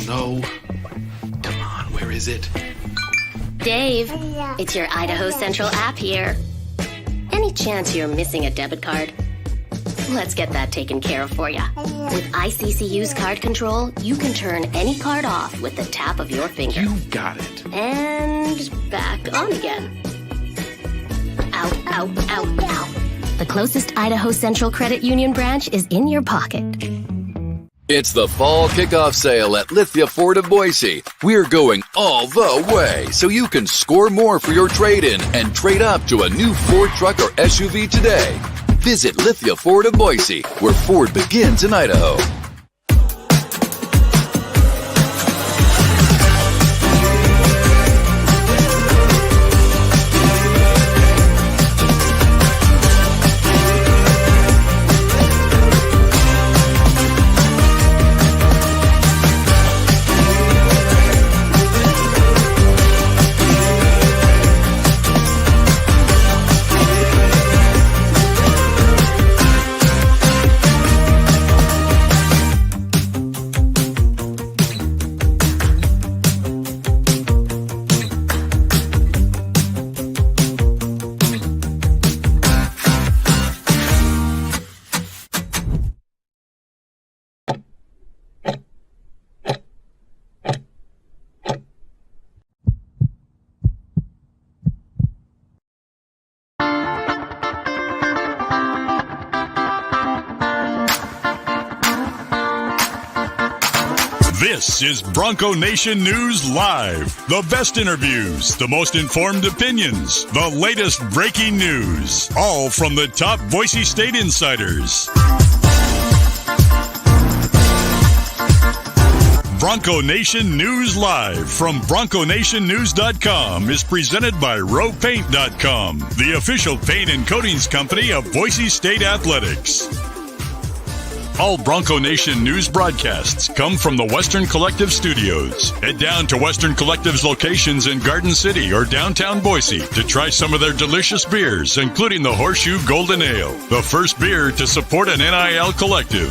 No. Come on, where is it? Dave, it's your Idaho Central app here. Any chance you're missing a debit card? Let's get that taken care of for you. With ICCU's card control, you can turn any card off with the tap of your finger. You got it. And back on again. Out, out, out, out. The closest Idaho Central Credit Union branch is in your pocket. It's the fall kickoff sale at Lithia Ford of Boise. We're going all the way so you can score more for your trade-in and trade up to a new Ford truck or SUV today. Visit Lithia Ford of Boise, where Ford begins in Idaho. This is Bronco Nation News Live. The best interviews, the most informed opinions, the latest breaking news, all from the top Boise State insiders. Bronco Nation News Live from BroncoNationNews.com is presented by RowPaint.com, the official paint and coatings company of Boise State Athletics. All Bronco Nation news broadcasts come from the Western Collective Studios. Head down to Western Collective's locations in Garden City or downtown Boise to try some of their delicious beers, including the Horseshoe Golden Ale, the first beer to support an NIL collective.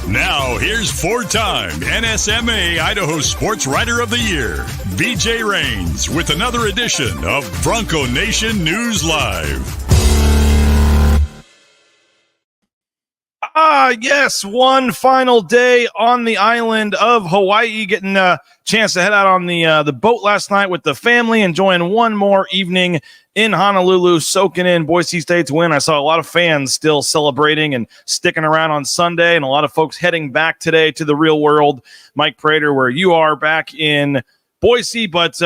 Now, here's four-time NSMA Idaho Sports Writer of the Year, BJ Rains, with another edition of Bronco Nation News Live. Yes, one final day on the island of Hawaii, getting a chance to head out on the boat last night with the family, enjoying one more evening in Honolulu, soaking in Boise State's win. I saw a lot of fans still celebrating and sticking around on Sunday, and a lot of folks heading back today to the real world. Mike Prater, where you are, back in Boise, but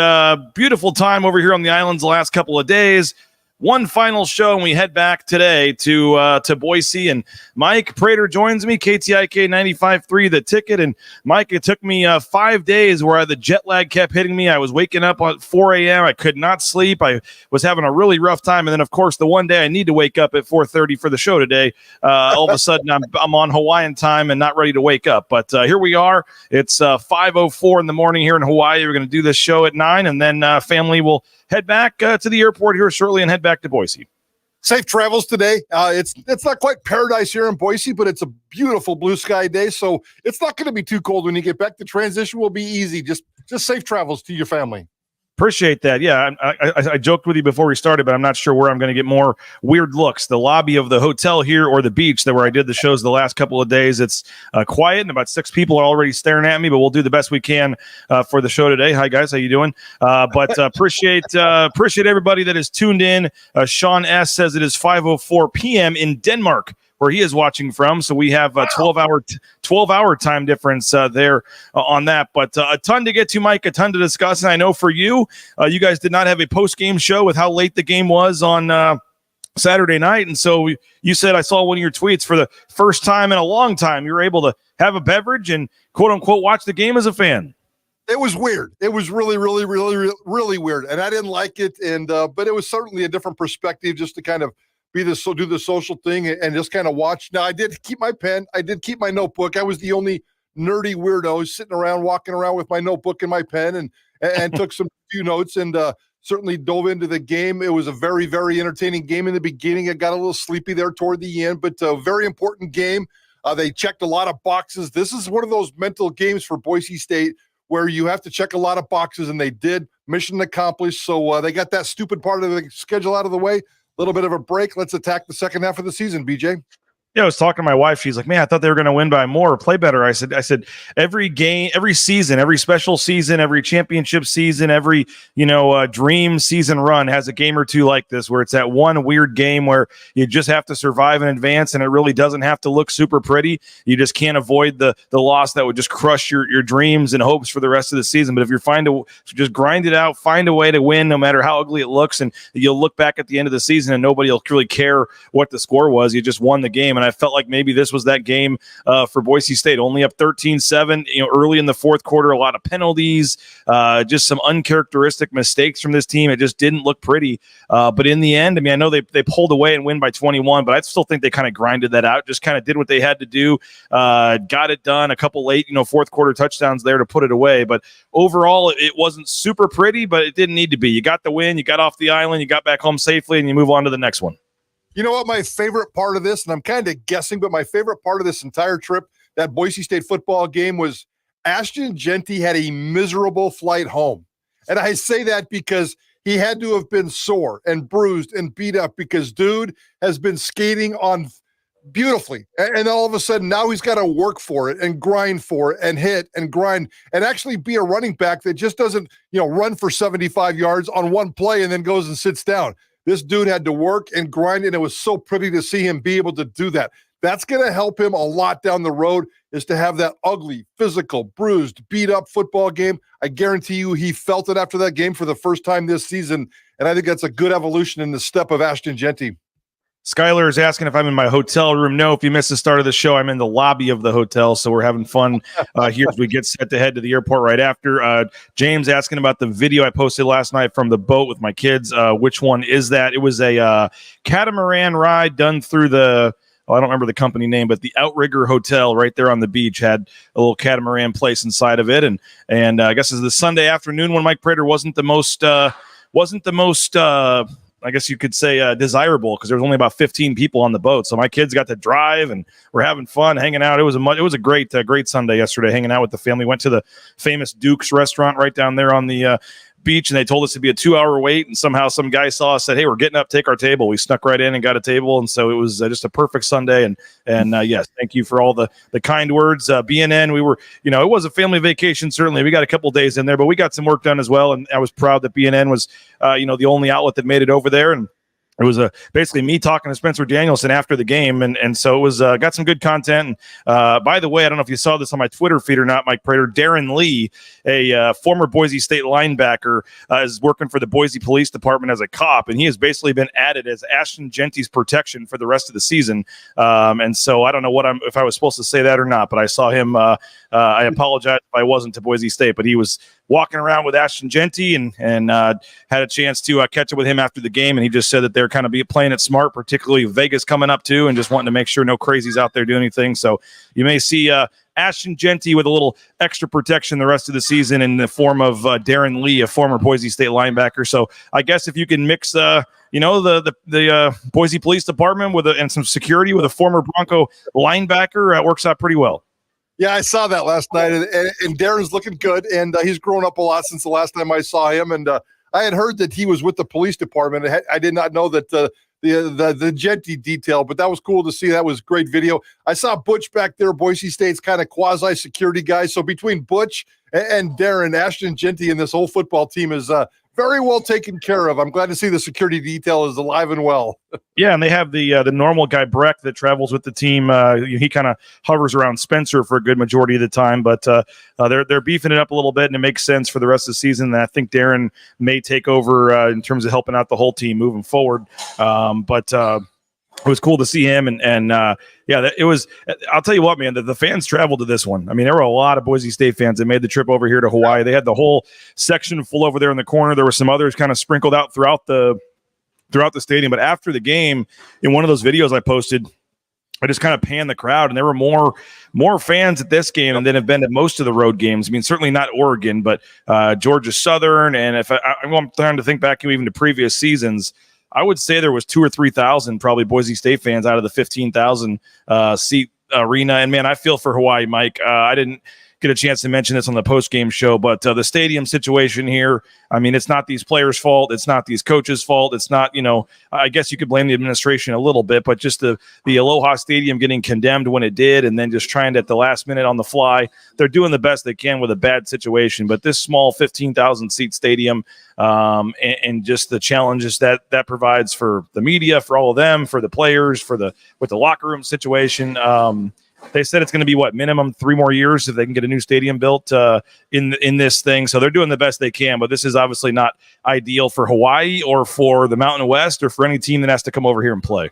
beautiful time over here on the islands the last couple of days. One final show, and we head back today to Boise. And Mike Prater joins me, KTIK 95.3, The Ticket. And Mike, it took me 5 days where the jet lag kept hitting me. I was waking up at 4 a.m. I could not sleep. I was having a really rough time. And then, of course, the one day I need to wake up at 4:30 for the show today, all of a sudden I'm on Hawaiian time and not ready to wake up. But here we are. It's 5:04 in the morning here in Hawaii. We're going to do this show at 9, and then family will head back to the airport here shortly and head back to Boise. Safe travels today. It's not quite paradise here in Boise, but it's a beautiful blue sky day, so it's not going to be too cold when you get back. The transition will be easy. Just safe travels to your family. Appreciate that. Yeah, I joked with you before we started, but I'm not sure where I'm going to get more weird looks. The lobby of the hotel here or the beach where I did the shows the last couple of days. It's quiet, and about 6 people are already staring at me, but we'll do the best we can for the show today. Hi, guys. How you doing? But appreciate everybody that is tuned in. Sean S. says it is 5:04 p.m. in Denmark, where he is watching from. So we have a 12-hour time difference there on that. But a ton to get to, Mike, a ton to discuss. And I know for you, you guys did not have a post-game show with how late the game was on Saturday night. And so you said, I saw one of your tweets, for the first time in a long time, you were able to have a beverage and, quote-unquote, watch the game as a fan. It was weird. It was really, really, really, really weird. And I didn't like it. And but it was certainly a different perspective just to kind of do the social thing and just kind of watch. Now, I did keep my pen. I did keep my notebook. I was the only nerdy weirdo sitting around, walking around with my notebook and my pen and took some few notes and certainly dove into the game. It was a very, very entertaining game in the beginning. I got a little sleepy there toward the end, but a very important game. They checked a lot of boxes. This is one of those mental games for Boise State where you have to check a lot of boxes, and they did. Mission accomplished. So they got that stupid part of the schedule out of the way. A little bit of a break. Let's attack the second half of the season, BJ. Yeah, I was talking to my wife. She's like, man, I thought they were going to win by more or play better. I said, every game, every season, every special season, every championship season, every, dream season run has a game or two like this, where it's that one weird game where you just have to survive and advance, and it really doesn't have to look super pretty. You just can't avoid the loss that would just crush your dreams and hopes for the rest of the season. But if you're just grind it out, find a way to win, no matter how ugly it looks, and you'll look back at the end of the season and nobody will really care what the score was. You just won the game. And I felt like maybe this was that game for Boise State, only up 13-7, early in the fourth quarter, a lot of penalties, just some uncharacteristic mistakes from this team. It just didn't look pretty. But in the end, I know they pulled away and win by 21, but I still think they kind of grinded that out, just kind of did what they had to do, got it done, a couple late, fourth quarter touchdowns there to put it away. But overall, it wasn't super pretty, but it didn't need to be. You got the win, you got off the island, you got back home safely, and you move on to the next one. You know what my favorite part of this, and I'm kind of guessing, but my favorite part of this entire trip, that Boise State football game, was Ashton Jeanty had a miserable flight home. And I say that because he had to have been sore and bruised and beat up, because dude has been skating on beautifully. And all of a sudden now he's got to work for it and grind for it and hit and grind and actually be a running back that just doesn't, run for 75 yards on one play and then goes and sits down. This dude had to work and grind, and it was so pretty to see him be able to do that. That's going to help him a lot down the road, is to have that ugly, physical, bruised, beat-up football game. I guarantee you he felt it after that game for the first time this season, and I think that's a good evolution in the step of Ashton Jeanty. Skylar is asking if I'm in my hotel room. No, if you missed the start of the show, I'm in the lobby of the hotel, so we're having fun here as we get set to head to the airport right after. James asking about the video I posted last night from the boat with my kids. Which one is that? It was a catamaran ride done through I don't remember the company name, but the Outrigger Hotel right there on the beach had a little catamaran place inside of it. And I guess it's the Sunday afternoon when Mike Prater wasn't the most I guess you could say desirable, because there was only about 15 people on the boat. So my kids got to drive, and we're having fun, hanging out. It was a great Sunday yesterday, hanging out with the family. Went to the famous Duke's restaurant right down there on the beach, and they told us to be a 2-hour wait, and somehow some guy saw us, said, hey, we're getting up, take our table. We snuck right in and got a table, and so it was just a perfect Sunday. And yes, thank you for all the kind words. BNN, we were, it was a family vacation, certainly. We got a couple days in there, but we got some work done as well, and I was proud that BNN was the only outlet that made it over there. And it was basically me talking to Spencer Danielson after the game, and so it was got some good content. And by the way, I don't know if you saw this on my Twitter feed or not, Mike Prater, Darren Lee, a former Boise State linebacker, is working for the Boise Police Department as a cop, and he has basically been added as Ashton Jeanty's protection for the rest of the season. And so I don't know if I was supposed to say that or not, but I saw him. I apologize if I wasn't to Boise State, but he was walking around with Ashton Jeanty and had a chance to catch up with him after the game, and he just said that they're kind of playing it smart, particularly Vegas coming up too, and just wanting to make sure no crazies out there doing anything. So you may see Ashton Jeanty with a little extra protection the rest of the season in the form of Darren Lee, a former Boise State linebacker. So I guess if you can mix the Boise Police Department and some security with a former Bronco linebacker, it works out pretty well. Yeah, I saw that last night, and Darren's looking good, and he's grown up a lot since the last time I saw him. And I had heard that he was with the police department. I did not know that the Jeanty detail, but that was cool to see. That was great video. I saw Butch back there, Boise State's kind of quasi-security guy. So between Butch and Darren, Ashton Jeanty, and this whole football team is very well taken care of. I'm glad to see the security detail is alive and well. Yeah, and they have the normal guy, Breck, that travels with the team. He kind of hovers around Spencer for a good majority of the time, but they're beefing it up a little bit, and it makes sense for the rest of the season. And I think Darren may take over in terms of helping out the whole team moving forward. But it was cool to see him, and it was. I'll tell you what, man, the fans traveled to this one. I mean, there were a lot of Boise State fans that made the trip over here to Hawaii. They had the whole section full over there in the corner. There were some others kind of sprinkled out throughout the stadium. But after the game, in one of those videos I posted, I just kind of panned the crowd, and there were more fans at this game than have been at most of the road games. I mean, certainly not Oregon, but Georgia Southern, and if I'm trying to think back even to previous seasons, I would say there was 2,000 or 3,000 probably Boise State fans out of the 15,000 seat arena. And man, I feel for Hawaii, Mike. I didn't get a chance to mention this on the post-game show, but the stadium situation here, I mean, it's not these players' fault. It's not these coaches' fault. It's not, I guess you could blame the administration a little bit, but just the Aloha Stadium getting condemned when it did, and then just trying to at the last minute on the fly. They're doing the best they can with a bad situation, but this small 15,000-seat stadium and just the challenges that provides for the media, for all of them, for the players, with the locker room situation. They said it's going to be minimum 3 more years if they can get a new stadium built in this thing. So they're doing the best they can, but this is obviously not ideal for Hawaii or for the Mountain West or for any team that has to come over here and play.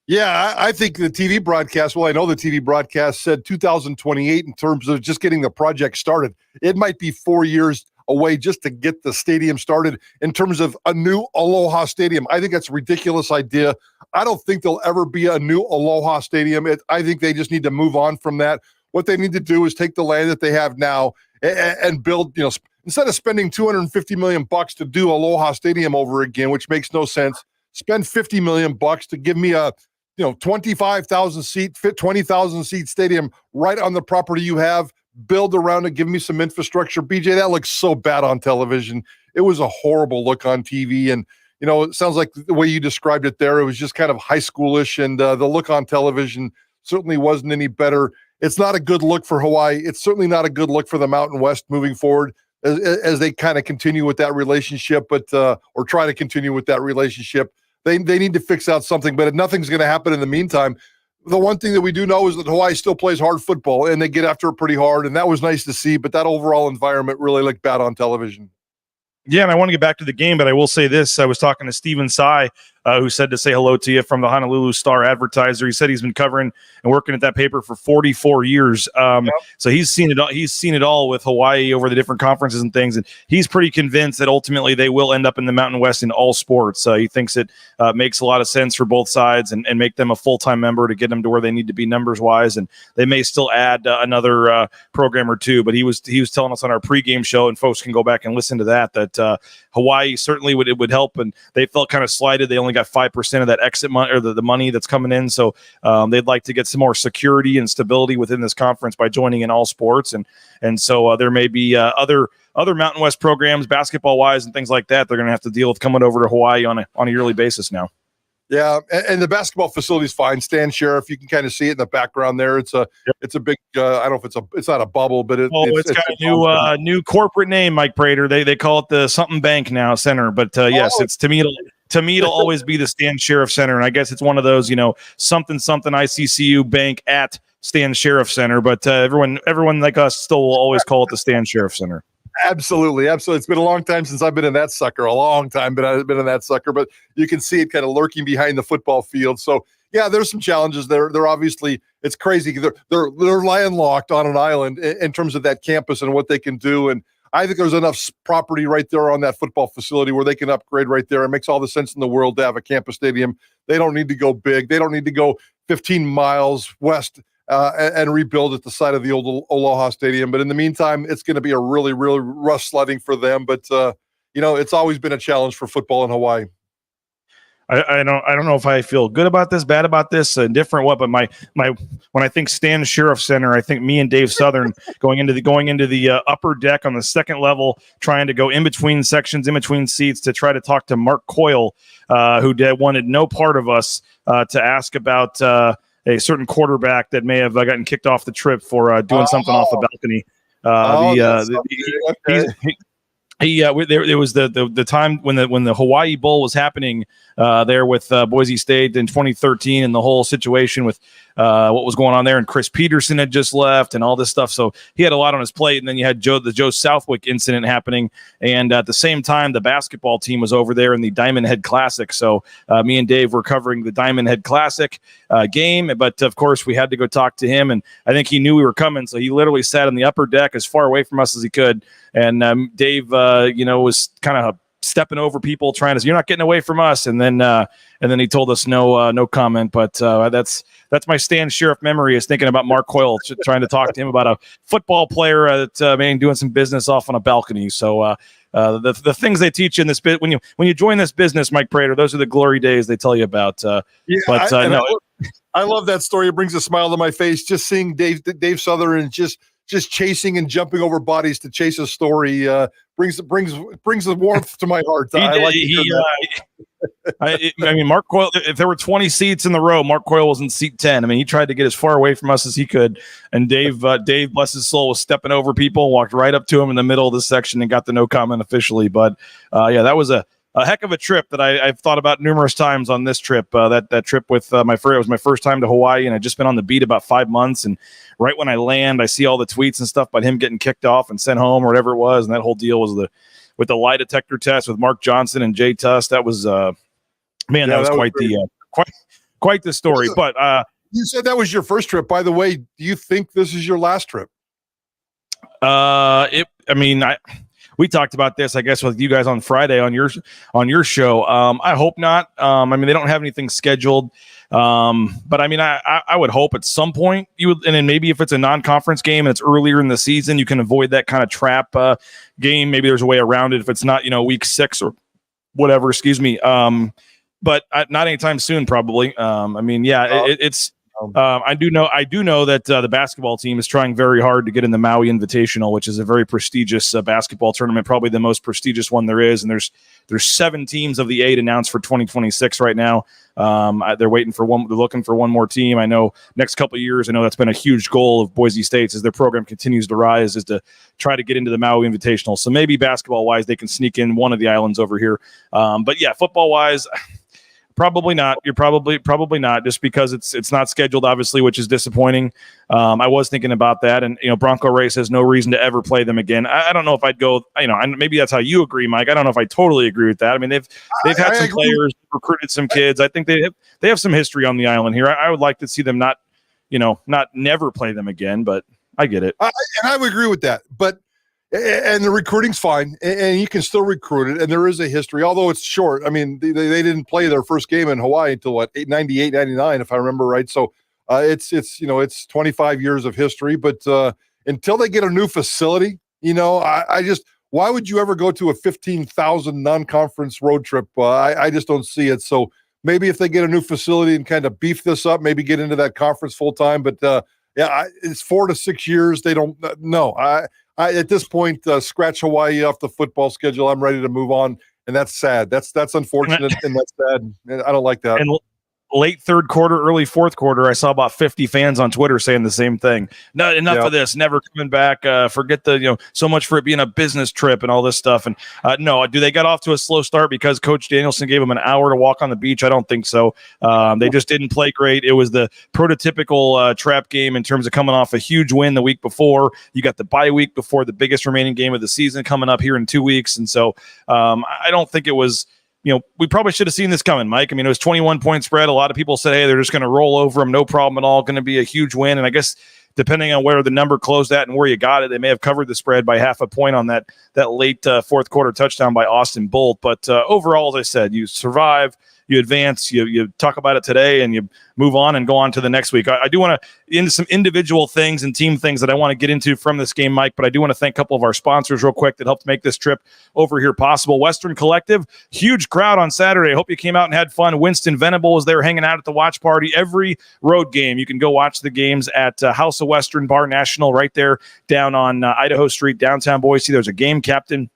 Yeah, I think the TV broadcast, I know the TV broadcast said 2028 in terms of just getting the project started. It might be 4 years away just to get the stadium started in terms of a new Aloha Stadium. I think that's a ridiculous idea. I don't think there'll ever be a new Aloha Stadium. I think they just need to move on from that. What they need to do is take the land that they have now and build, instead of spending $250 million to do Aloha Stadium over again, which makes no sense, spend $50 million to give me a 25,000 seat, 20,000 seat stadium right on the property you have. Build around it, give me some infrastructure. BJ, that looks so bad on television. It was a horrible look on TV. And, it sounds like the way you described it there, it was just kind of high schoolish. And the look on television certainly wasn't any better. It's not a good look for Hawaii. It's certainly not a good look for the Mountain West moving forward as they kind of continue with that relationship, or try to continue with that relationship. They need to fix out something, but nothing's going to happen in the meantime. The one thing that we do know is that Hawaii still plays hard football, and they get after it pretty hard, and that was nice to see, but that overall environment really looked bad on television. Yeah, and I want to get back to the game, but I will say this. I was talking to Steven Tsai, who said to say hello to you from the Honolulu Star Advertiser. He said he's been covering and working at that paper for 44 years. So he's seen it all. He's seen it all with Hawaii over the different conferences and things, and he's pretty convinced that ultimately they will end up in the Mountain West in all sports. He thinks it makes a lot of sense for both sides and make them a full-time member to get them to where they need to be numbers-wise, and they may still add another program or two. But he was telling us on our pregame show, and folks can go back and listen to that Hawaii certainly would help, and they felt kind of slighted. They only got 5% of that exit money or the money that's coming in. So they'd like to get some more security and stability within this conference by joining in all sports. And so there may be other Mountain West programs, basketball wise and things like that. They're going to have to deal with coming over to Hawaii on a yearly basis now. Yeah, and the basketball facility is fine. Stan Sheriff, you can kind of see it in the background there. It's a big. I don't know if it's not a bubble, but it's got a new corporate name, Mike Prater. They call it the something bank now center. But yes, it's to me it'll always be the Stan Sheriff Center, and I guess it's one of those something ICCU bank at Stan Sheriff Center. But everyone like us still will always call it the Stan Sheriff Center. Absolutely. It's been a long time since I've been in that sucker. A long time, but I've been in that sucker. But you can see it kind of lurking behind the football field. So yeah, there's some challenges there. They're obviously, it's crazy. They're landlocked on an island in terms of that campus and what they can do. And I think there's enough property right there on that football facility where they can upgrade right there. It makes all the sense in the world to have a campus stadium. They don't need to go big. They don't need to go 15 miles west and rebuild at the side of the old Aloha Stadium. But in the meantime, it's going to be a really, really rough sledding for them. But, it's always been a challenge for football in Hawaii. I don't know if I feel good about this, bad about this, indifferent what, but my when I think Stan Sheriff Center, I think me and Dave Southern going into the upper deck on the second level, trying to go in between sections, in between seats to try to talk to Mark Coyle, who wanted no part of us, to ask about a certain quarterback that may have gotten kicked off the trip for doing something off the balcony. There was the time when the Hawaii Bowl was happening there with Boise State in 2013, and the whole situation with what was going on there, and Chris Peterson had just left and all this stuff. So he had a lot on his plate, and then you had the Joe Southwick incident happening, and at the same time the basketball team was over there in the Diamond Head Classic. So me and Dave were covering the Diamond Head Classic game, but of course we had to go talk to him, and I think he knew we were coming, so he literally sat on the upper deck as far away from us as he could. And Dave, was kind of stepping over people, trying to say, "You're not getting away from us." And then he told us no comment. But that's my Stan Sheriff memory, is thinking about Mark Coyle, trying to talk to him about a football player that doing some business off on a balcony. So the things they teach you in this bit when you join this business, Mike Prater, those are the glory days they tell you about. I love that story. It brings a smile to my face. Just seeing Dave Sutherland just chasing and jumping over bodies to chase a story brings the warmth to my heart. I mean, Mark Coyle, if there were 20 seats in the row, Mark Coyle was in seat 10. I mean, he tried to get as far away from us as he could. And Dave, bless his soul, was stepping over people, walked right up to him in the middle of the section and got the no comment officially. But that was a heck of a trip that I've thought about numerous times on this trip. That trip with it was my first time to Hawaii, and I'd just been on the beat about 5 months. And right when I land, I see all the tweets and stuff about him getting kicked off and sent home or whatever it was. And that whole deal was with the lie detector test with Mark Johnson and Jay Tuss. That was that was quite the story. But you said that was your first trip. By the way, do you think this is your last trip? We talked about this, I guess, with you guys on Friday on your show. I hope not. I mean, they don't have anything scheduled. But I mean, I would hope at some point you would, and then maybe if it's a non-conference game and it's earlier in the season, you can avoid that kind of trap game. Maybe there's a way around it if it's not, week 6 or whatever. Excuse me. But not anytime soon, probably. It's. I do know that the basketball team is trying very hard to get in the Maui Invitational, which is a very prestigious basketball tournament, probably the most prestigious one there is. And there's 7 teams of the 8 announced for 2026 right now. They're waiting for one. They're looking for one more team. I know next couple of years, I know that's been a huge goal of Boise State's as their program continues to rise, is to try to get into the Maui Invitational. So maybe basketball wise, they can sneak in one of the islands over here. But yeah, football wise. Probably not. You're probably not, just because it's not scheduled, obviously, which is disappointing. I was thinking about that, and Bronco Race has no reason to ever play them again. I don't know if I'd go. Maybe that's how you agree, Mike. I don't know if I totally agree with that. I mean, they've had some players, recruited some kids. I think they have some history on the island here. I would like to see them not never play them again, but I get it. And I would agree with that, but. And the recruiting's fine, and you can still recruit it, and there is a history, although it's short. I mean, they didn't play their first game in Hawaii until 98, 99, if I remember right. So it's 25 years of history, but until they get a new facility, why would you ever go to a 15,000 non-conference road trip? I just don't see it. So maybe if they get a new facility and kind of beef this up, maybe get into that conference full time. But it's 4 to 6 years. They don't know. I at this point, scratch Hawaii off the football schedule. I'm ready to move on, and that's sad. That's unfortunate, and that's sad. And I don't like that. And late third quarter, early fourth quarter, I saw about 50 fans on Twitter saying the same thing. No, enough of this. Never coming back. Forget so much for it being a business trip and all this stuff. And no, do they got off to a slow start because Coach Danielson gave them an hour to walk on the beach? I don't think so. They just didn't play great. It was the prototypical trap game in terms of coming off a huge win the week before. You got the bye week before the biggest remaining game of the season coming up here in 2 weeks. And so I don't think it was. We probably should have seen this coming, Mike. I mean, it was 21-point spread. A lot of people said, hey, they're just going to roll over them. No problem at all. Going to be a huge win. And I guess depending on where the number closed at and where you got it, they may have covered the spread by half a point on that late fourth quarter touchdown by Austin Bolt. But overall, as I said, you survive, you advance, you talk about it today, and you move on and go on to the next week. I do want to into some individual things and team things that I want to get into from this game, Mike, but I do want to thank a couple of our sponsors real quick that helped make this trip over here possible. Western Collective, huge crowd on Saturday. I hope you came out and had fun. Winston Venable was there hanging out at the watch party. Every road game, you can go watch the games at House of Western Bar National right there down on Idaho Street, downtown Boise. There's a game captain.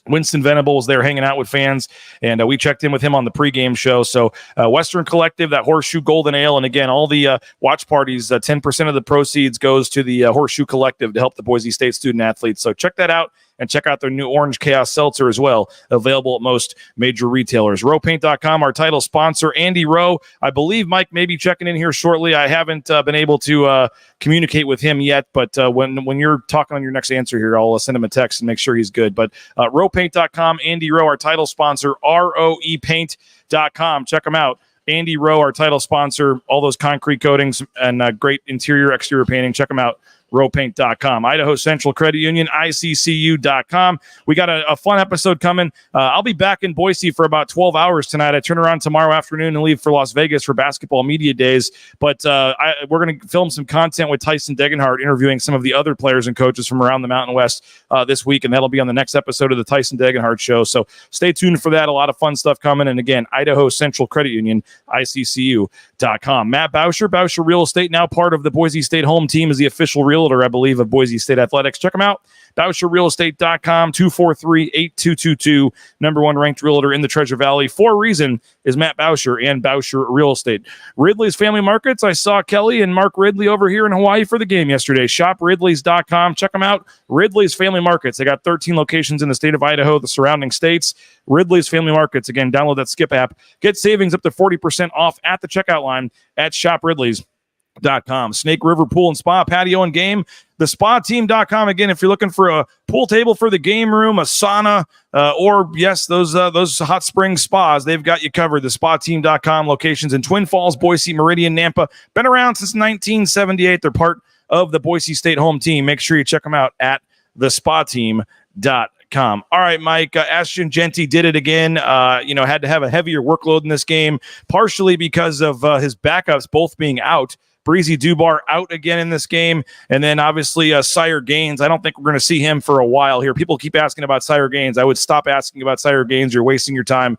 Winston Venable was there hanging out with fans, and we checked in with him on the pregame show. So Western Collective, that Horseshoe Golden Ale, and again, all the watch parties, 10% of the proceeds goes to the Horseshoe Collective to help the Boise State student athletes. So check that out, and check out their new Orange Chaos Seltzer as well, available at most major retailers. RowPaint.com, our title sponsor, Andy Rowe. I believe Mike may be checking in here shortly. I haven't been able to communicate with him yet, but when you're talking on your next answer here, I'll send him a text and make sure he's good. But RowPaint.com, Andy Rowe, our title sponsor, ROEPaint.com. Check them out. Andy Rowe, our title sponsor, all those concrete coatings and great interior, exterior painting. Check them out. rowpaint.com. Idaho Central Credit Union, ICCU.com. We got a fun episode coming. I'll be back in Boise for about 12 hours tonight. I turn around tomorrow afternoon and leave for Las Vegas for basketball media days. But we're going to film some content with Tyson Degenhardt interviewing some of the other players and coaches from around the Mountain West this week, and that'll be on the next episode of the Tyson Degenhardt Show. So stay tuned for that. A lot of fun stuff coming. And again, Idaho Central Credit Union, ICCU.com. Matt Bauscher Real Estate, now part of the Boise State home team, is the official realtor, I believe, of Boise State Athletics. Check them out. BauscherRealEstate.com, 243-8222. Number one ranked realtor in the Treasure Valley. For a reason is Matt Bauscher and Bauscher Real Estate. Ridley's Family Markets. I saw Kelly and Mark Ridley over here in Hawaii for the game yesterday. ShopRidleys.com. Check them out. Ridley's Family Markets. They got 13 locations in the state of Idaho, the surrounding states. Ridley's Family Markets. Again, download that Skip app. Get savings up to 40% off at the checkout line at ShopRidleys.com. Snake River Pool and Spa, patio and game. TheSpaTeam.com. Again, if you're looking for a pool table for the game room, a sauna, or yes, those hot spring spas, they've got you covered. TheSpaTeam.com. Locations in Twin Falls, Boise, Meridian, Nampa. Been around since 1978. They're part of the Boise State home team. Make sure you check them out at TheSpaTeam.com. All right, Mike, Ashton Jeanty did it again. Had to have a heavier workload in this game, partially because of his backups both being out. Breezy Dubar out again in this game. And then obviously Sire Gaines. I don't think we're going to see him for a while here. People keep asking about Sire Gaines. I would stop asking about Sire Gaines. You're wasting your time.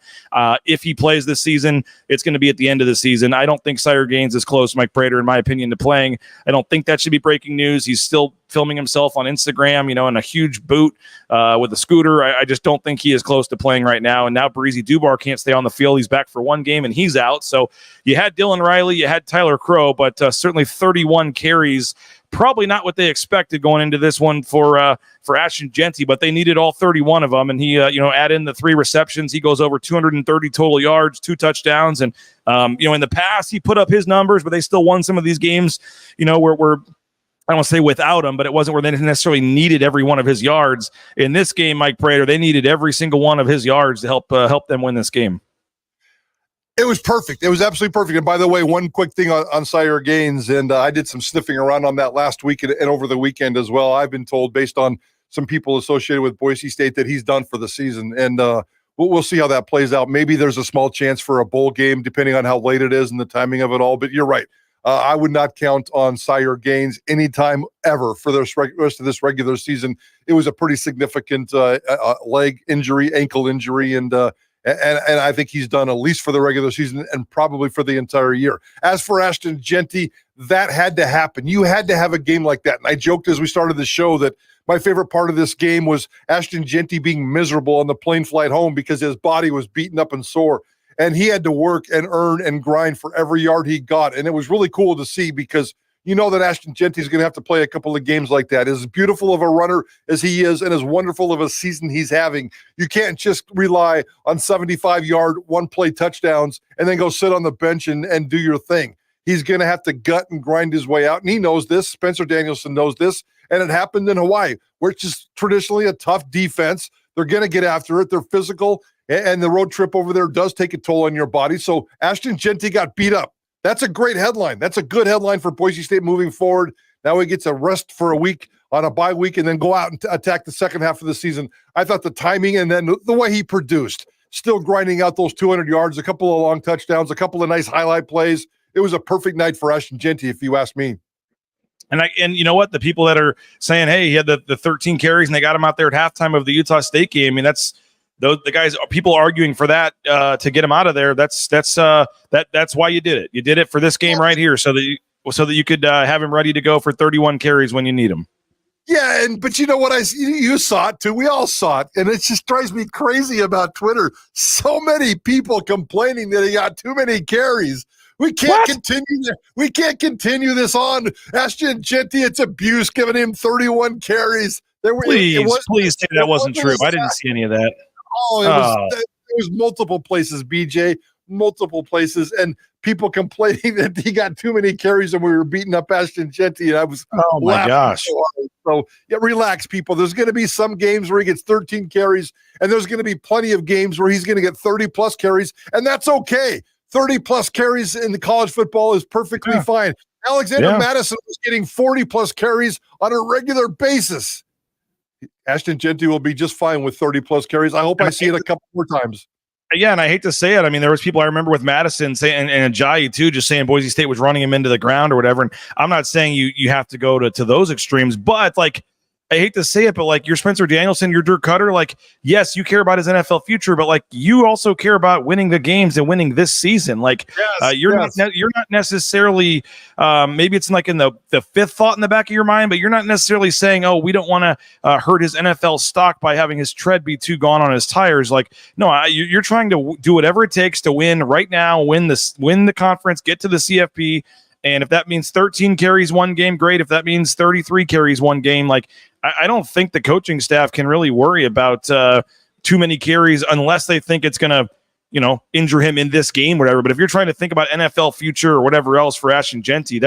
If he plays this season, it's going to be at the end of the season. I don't think Sire Gaines is close, Mike Prater, in my opinion, to playing. I don't think that should be breaking news. He's still filming himself on Instagram, in a huge boot with a scooter. I just don't think he is close to playing right now. And now Breezy Dubar can't stay on the field. He's back for one game and he's out. So you had Dylan Riley, you had Tyler Crow, but certainly 31 carries, probably not what they expected going into this one for Ashton Jeanty, but they needed all 31 of them. And he, add in the 3 receptions, he goes over 230 total yards, 2 touchdowns. And, in the past, he put up his numbers, but they still won some of these games, where I don't want to say without him, but it wasn't where they necessarily needed every one of his yards. In this game, Mike Prater, they needed every single one of his yards to help them win this game. It was perfect. It was absolutely perfect. And by the way, one quick thing on Sire Gaines, and I did some sniffing around on that last week and over the weekend as well. I've been told, based on some people associated with Boise State, that he's done for the season. And we'll see how that plays out. Maybe there's a small chance for a bowl game, depending on how late it is and the timing of it all. But you're right. I would not count on Sire Gaines anytime ever for the rest of this regular season. It was a pretty significant leg injury, ankle injury, and I think he's done at least for the regular season and probably for the entire year. As for Ashton Jeanty, that had to happen. You had to have a game like that. And I joked as we started the show that my favorite part of this game was Ashton Jeanty being miserable on the plane flight home because his body was beaten up and sore. And he had to work and earn and grind for every yard he got. And it was really cool to see because that Ashton Jeanty is going to have to play a couple of games like that. As beautiful of a runner as he is and as wonderful of a season he's having, you can't just rely on 75-yard, one-play touchdowns and then go sit on the bench and do your thing. He's going to have to gut and grind his way out. And he knows this. Spencer Danielson knows this. And it happened in Hawaii, which is traditionally a tough defense. They're going to get after it. They're physical. And the road trip over there does take a toll on your body. So Ashton Jeanty got beat up. That's a great headline. That's a good headline for Boise State moving forward. Now he gets a rest for a week on a bye week and then go out and attack the second half of the season. I thought the timing and then the way he produced, still grinding out those 200 yards, a couple of long touchdowns, a couple of nice highlight plays. It was a perfect night for Ashton Jeanty, if you ask me. And you know what? The people that are saying, hey, he had the 13 carries and they got him out there at halftime of the Utah State game. I mean, that's the guys, people arguing for that to get him out of there. That's why you did it. You did it for this game right here, so that you could have him ready to go for 31 carries when you need him. Yeah, but you know what? You saw it too. We all saw it, and it just drives me crazy about Twitter. So many people complaining that he got too many carries. We can't continue. We can't continue this on. Ashton Jeanty, it's abuse, giving him 31 carries. Please say that wasn't true. I didn't see any of that. It was multiple places, BJ, multiple places, and people complaining that he got too many carries and we were beating up Ashton Jeanty. And I was, oh my gosh. So yeah, relax, people. There's going to be some games where he gets 13 carries, and there's going to be plenty of games where he's going to get 30 plus carries, and that's okay. 30 plus carries in the college football is perfectly fine. Alexander Madison was getting 40-plus carries on a regular basis. Ashton Jeanty will be just fine with 30-plus carries. I hope I see it a couple more times. Yeah, and I hate to say it. I mean, there was people I remember with Madison saying, and Ajayi too, just saying Boise State was running him into the ground or whatever. And I'm not saying you have to go to those extremes, but like, I hate to say it, but like, you're Spencer Danielson, you're Dirk Cutter. Like, yes, you care about his NFL future, but like, you also care about winning the games and winning this season. Like, you're not necessarily, maybe it's like in the fifth thought in the back of your mind, but you're not necessarily saying, oh, we don't want to hurt his NFL stock by having his tread be too gone on his tires. Like, no, you're trying to do whatever it takes to win right now, win the conference, get to the CFP. And if that means 13 carries one game, great. If that means 33 carries one game, like, I don't think the coaching staff can really worry about too many carries unless they think it's going to, injure him in this game, whatever. But if you're trying to think about NFL future or whatever else for Ashton Jeanty,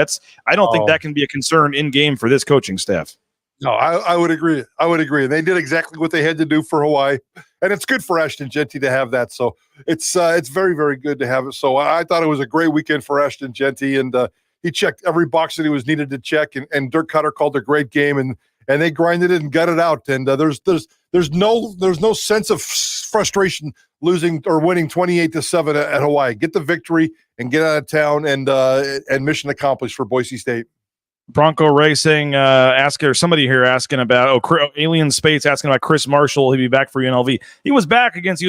I don't think that can be a concern in game for this coaching staff. No, I would agree. And they did exactly what they had to do for Hawaii. And it's good for Ashton Jeanty to have that. So it's very, very good to have it. So I thought it was a great weekend for Ashton Jeanty. And he checked every box that he was needed to check. And Dirk Cutter called a great game. And they grinded it and got it out. And there's no sense of frustration losing or winning 28-7 at Hawaii. Get the victory and get out of town, and mission accomplished for Boise State. Bronco Racing somebody here asking about Alien Space asking about Chris Marshall. He'll be back for UNLV. He was back against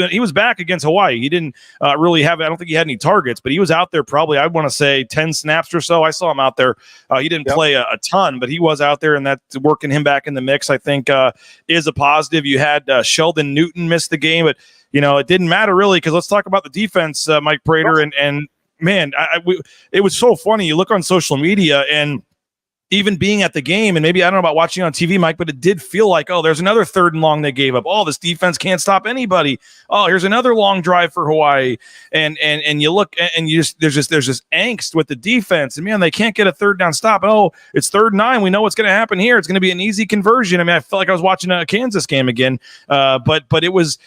Hawaii. He didn't really have. I don't think he had any targets, but he was out there probably. I want to say 10 snaps or so. I saw him out there. He didn't play a ton, but he was out there, and that's working him back in the mix. I think is a positive. You had Sheldon Newton miss the game, but it didn't matter really because let's talk about the defense, Mike Prater, and man, it was so funny. You look on social media and. Even being at the game, and maybe I don't know about watching on TV, Mike, but it did feel like, oh, there's another 3rd and long they gave up. Oh, this defense can't stop anybody. Oh, here's another long drive for Hawaii. And you look and there's just angst with the defense. And man, they can't get a 3rd down stop. Oh, it's 3rd and 9. We know what's going to happen here. It's going to be an easy conversion. I mean, I felt like I was watching a Kansas game again. But it was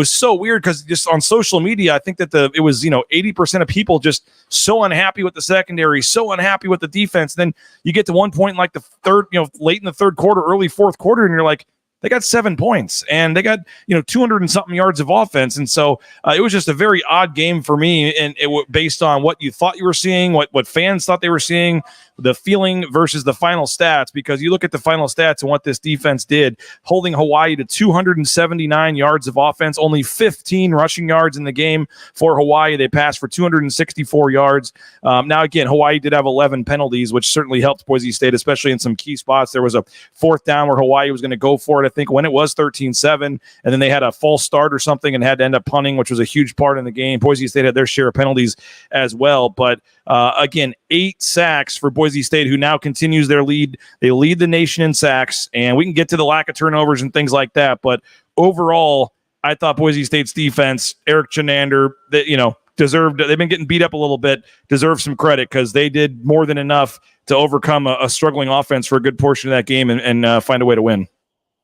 so weird because just on social media, I think that it was 80% of people just so unhappy with the secondary, so unhappy with the defense. Then you get to one point in like the third, late in the third quarter, early fourth quarter, and you're like, they got 7 points and they got 200 and something yards of offense, and so it was just a very odd game for me, and based on what you thought you were seeing, what fans thought they were seeing, the feeling versus the final stats. Because you look at the final stats and what this defense did, holding Hawaii to 279 yards of offense, only 15 rushing yards in the game for Hawaii. They passed for 264 yards. Now again, Hawaii did have 11 penalties, which certainly helped Boise State, especially in some key spots. There was a 4th down where Hawaii was going to go for it, I think, when it was 13-7, and then they had a false start or something and had to end up punting, which was a huge part in the game. Boise State had their share of penalties as well. But again, 8 sacks for Boise State, who now continues their lead. They lead the nation in sacks, and we can get to the lack of turnovers and things like that. But overall, I thought Boise State's defense, Eric Chenander, deserved. They've been getting beat up a little bit, deserve some credit because they did more than enough to overcome a struggling offense for a good portion of that game and find a way to win.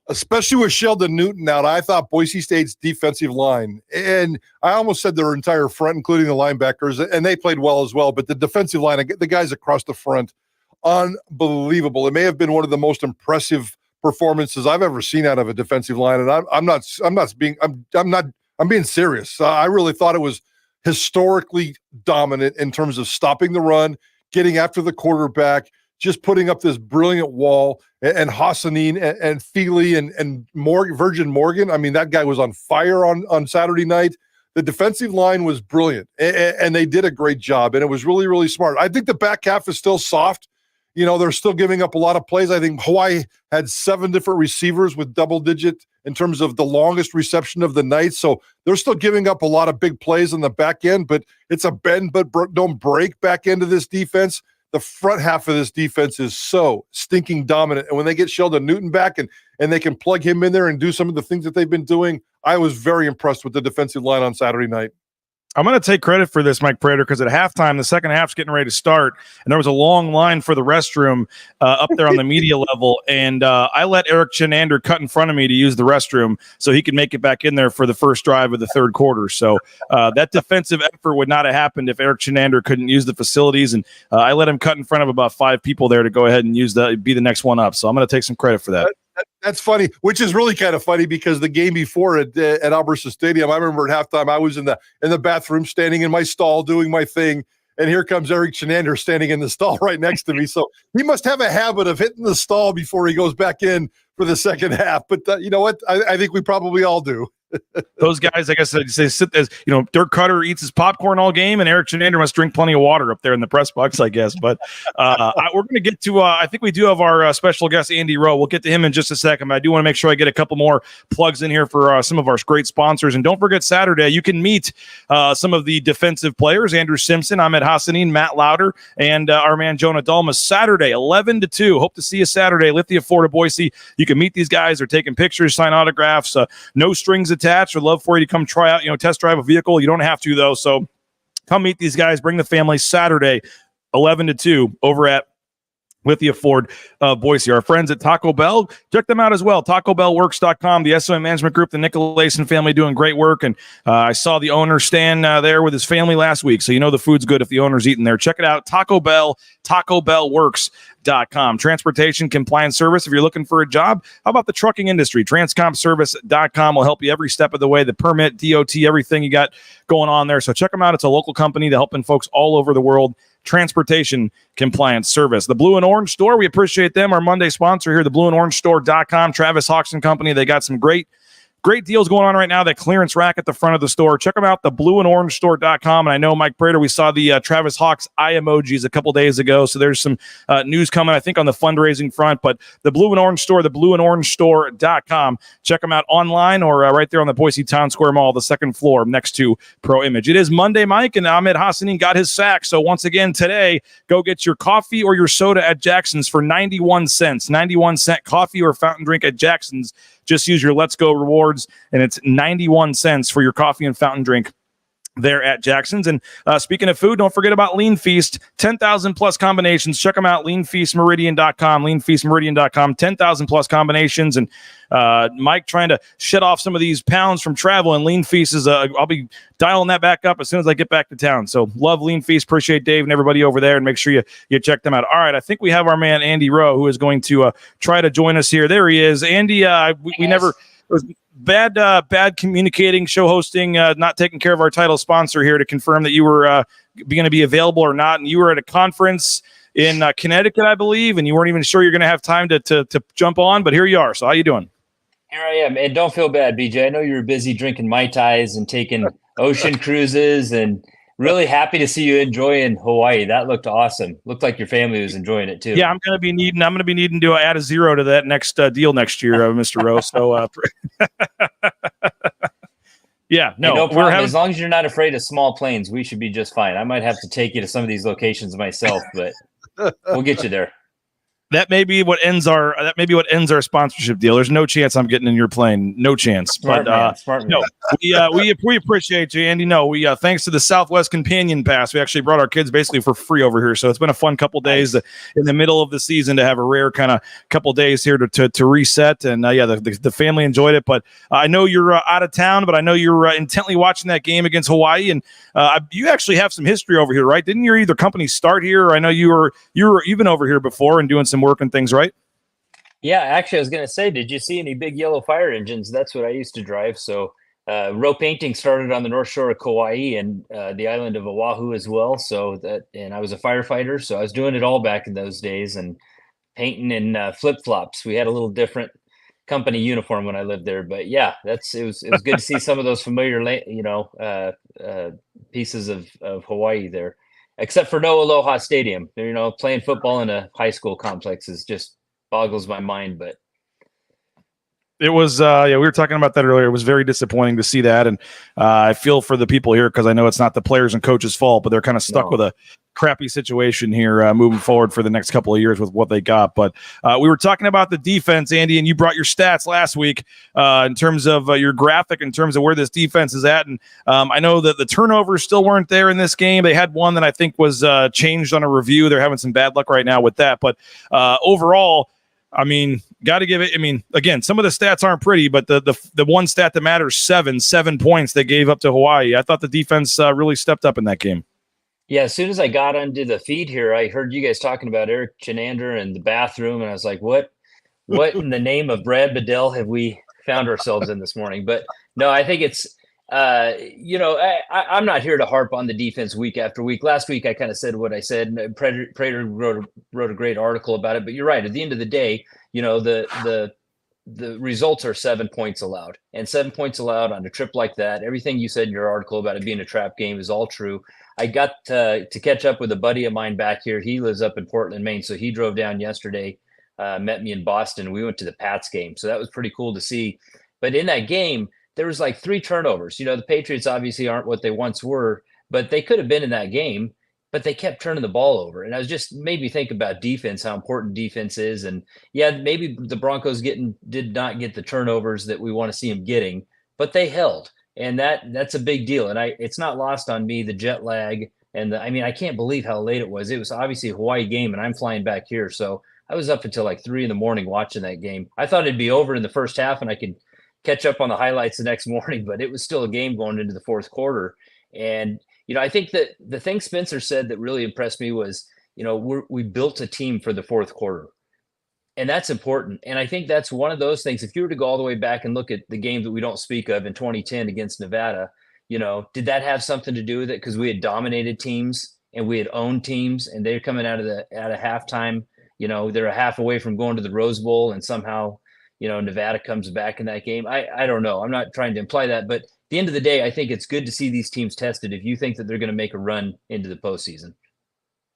Especially with Sheldon Newton out, I thought Boise State's defensive line, and I almost said their entire front, including the linebackers, and they played well as well, but the defensive line, the guys across the front, unbelievable. It may have been one of the most impressive performances I've ever seen out of a defensive line, and I'm being serious. I really thought it was historically dominant in terms of stopping the run, getting after the quarterback, just putting up this brilliant wall, and Hassanin and Feely and Virgin Morgan. I mean, that guy was on fire on Saturday night. The defensive line was brilliant, and they did a great job, and it was really, really smart. I think the back half is still soft. They're still giving up a lot of plays. I think Hawaii had 7 different receivers with double-digit in terms of the longest reception of the night, so they're still giving up a lot of big plays on the back end, but it's a bend but don't break back end of this defense. The front half of this defense is so stinking dominant. And when they get Sheldon Newton back and they can plug him in there and do some of the things that they've been doing, I was very impressed with the defensive line on Saturday night. I'm going to take credit for this, Mike Prater, because at halftime, the second half's getting ready to start, and there was a long line for the restroom up there on the media level, and I let Eric Chenander cut in front of me to use the restroom so he could make it back in there for the first drive of the third quarter. So that defensive effort would not have happened if Eric Chenander couldn't use the facilities, and I let him cut in front of about 5 people there to go ahead and be the next one up. So I'm going to take some credit for that. That's funny, which is really kind of funny because the game before at Alberta Stadium, I remember at halftime I was in the bathroom standing in my stall doing my thing, and here comes Eric Chenander standing in the stall right next to me. So he must have a habit of hitting the stall before he goes back in for the second half. But you know what? I think we probably all do. Those guys, I guess they sit as Dirk Cutter eats his popcorn all game, and Eric Chenander must drink plenty of water up there in the press box, I guess. But we're going to get to. I think we do have our special guest Andy Rowe. We'll get to him in just a second. But I do want to make sure I get a couple more plugs in here for some of our great sponsors. And don't forget Saturday, you can meet some of the defensive players: Andrew Simpson, Ahmed Hassanin, Matt Lauder, and our man Jonah Dalmas. Saturday, 11-2. Hope to see you Saturday. Lithia Ford of Boise. You can meet these guys. They're taking pictures, sign autographs. No strings attached. Would love for you to come try out, test drive a vehicle. You don't have to though. So come meet these guys. Bring the family Saturday, 11-2 over at Lithia Ford Boise. Our friends at Taco Bell, check them out as well. TacoBellWorks.com, the SOM Management Group, the Nicolason family doing great work. And I saw the owner stand there with his family last week. So the food's good if the owner's eating there. Check it out. Taco Bell, TacoBellWorks.com. Transportation compliance service. If you're looking for a job, how about the trucking industry? TransCompService.com will help you every step of the way. The permit, DOT, everything you got going on there. So check them out. It's a local company. They're helping folks all over the world. Transportation compliance service. The Blue and Orange Store, we appreciate them. Our Monday sponsor here, the blueandorangestore.com, Travis Hawks and Company. They got some great deals going on right now. That clearance rack at the front of the store. Check them out, the blueandorangestore.com. And I know, Mike Prater, we saw the Travis Hawks eye emojis a couple days ago. So there's some news coming, I think, on the fundraising front. But the Blue and Orange Store, the blueandorangestore.com. Check them out online or right there on the Boise Town Square Mall, the second floor next to Pro Image. It is Monday, Mike, and Ahmed Hassanin got his sack. So once again today, go get your coffee or your soda at Jackson's for 91 cents. 91-cent coffee or fountain drink at Jackson's. Just use your Let's Go rewards, and it's 91 cents for your coffee and fountain drink there at Jackson's. And speaking of food, don't forget about Lean Feast, 10,000 plus combinations. Check them out, leanfeastmeridian.com, leanfeastmeridian.com, 10,000 plus combinations. And Mike trying to shed off some of these pounds from travel, and Lean Feast is I'll be dialing that back up as soon as I get back to town. So love Lean Feast. Appreciate Dave and everybody over there, and make sure you check them out. All right, I think we have our man Andy Rowe, who is going to try to join us here. There he is. Andy, we never bad communicating, show hosting, not taking care of our title sponsor here to confirm that you were going to be available or not. And you were at a conference in Connecticut, I believe, and you weren't even sure you're going to have time to jump on, but here you are. So how you doing? Here I am. And don't feel bad, BJ. I know you were busy drinking Mai Tais and taking ocean cruises, and really happy to see you enjoying Hawaii. That looked awesome. Looked like your family was enjoying it too. Yeah, I'm going to be needing to add a 0 to that next deal next year, Mr. Rowe. So, yeah, no, no problem. As long as you're not afraid of small planes, we should be just fine. I might have to take you to some of these locations myself, but we'll get you there. That may be what ends our sponsorship deal. There's no chance I'm getting in your plane. No chance. Smart man. No, we appreciate you, Andy. No, we thanks to the Southwest Companion Pass, we actually brought our kids basically for free over here. So it's been a fun couple days in the middle of the season to have a rare kind of couple days here to reset. And the family enjoyed it. But I know you're out of town, but I know you're intently watching that game against Hawaii. And you actually have some history over here, right? Didn't your either company start here? Or I know you've been over here before and doing some work and things, right? Yeah, actually, I was going to say, did you see any big yellow fire engines? That's what I used to drive. So row painting started on the North Shore of Kauai and the island of Oahu as well. And I was a firefighter, so I was doing it all back in those days, and painting in flip-flops. We had a little different company uniform when I lived there, but yeah, it was good to see some of those familiar, pieces of Hawaii there. Except for no Aloha Stadium. Playing football in a high school complex is just boggles my mind. But It was, we were talking about that earlier. It was very disappointing to see that. And I feel for the people here because I know it's not the players and coaches' fault, but they're kind of stuck with a crappy situation here moving forward for the next couple of years with what they got. But we were talking about the defense, Andy, and you brought your stats last week in terms of your graphic, in terms of where this defense is at. And I know that the turnovers still weren't there in this game. They had one that I think was changed on a review. They're having some bad luck right now with that. But overall, I mean, got to give it. I mean, again, some of the stats aren't pretty, but the one stat that matters, 7 points they gave up to Hawaii. I thought the defense really stepped up in that game. Yeah, as soon as I got onto the feed here, I heard you guys talking about Eric Chenander and the bathroom, and I was like, what in the name of Brad Bedell have we found ourselves in this morning? But no, I think it's, I'm not here to harp on the defense week after week. Last week, I kind of said what I said. Prater wrote a great article about it, but you're right. At the end of the day, the results are 7 points allowed, and 7 points allowed on a trip like that. Everything you said in your article about it being a trap game is all true. I got to catch up with a buddy of mine back here. He lives up in Portland, Maine, so he drove down yesterday, met me in Boston. We went to the Pats game, so that was pretty cool to see. But in that game, there was like 3 turnovers. The Patriots obviously aren't what they once were, but they could have been in that game, but they kept turning the ball over. And I was just made me think about defense, how important defense is. And yeah, maybe the Broncos did not get the turnovers that we want to see them getting, but they held. And that's a big deal. And it's not lost on me, the jet lag. And I can't believe how late it was. It was obviously a Hawaii game, and I'm flying back here. So I was up until like 3 a.m. watching that game. I thought it'd be over in the first half and I could catch up on the highlights the next morning, but it was still a game going into the fourth quarter. And, I think that the thing Spencer said that really impressed me was, we built a team for the fourth quarter. And that's important. And I think that's one of those things. If you were to go all the way back and look at the game that we don't speak of in 2010 against Nevada, did that have something to do with it? Because we had dominated teams and we had owned teams, and they're coming out of halftime. They're a half away from going to the Rose Bowl, and somehow, Nevada comes back in that game. I don't know. I'm not trying to imply that, but at the end of the day, I think it's good to see these teams tested if you think that they're going to make a run into the postseason.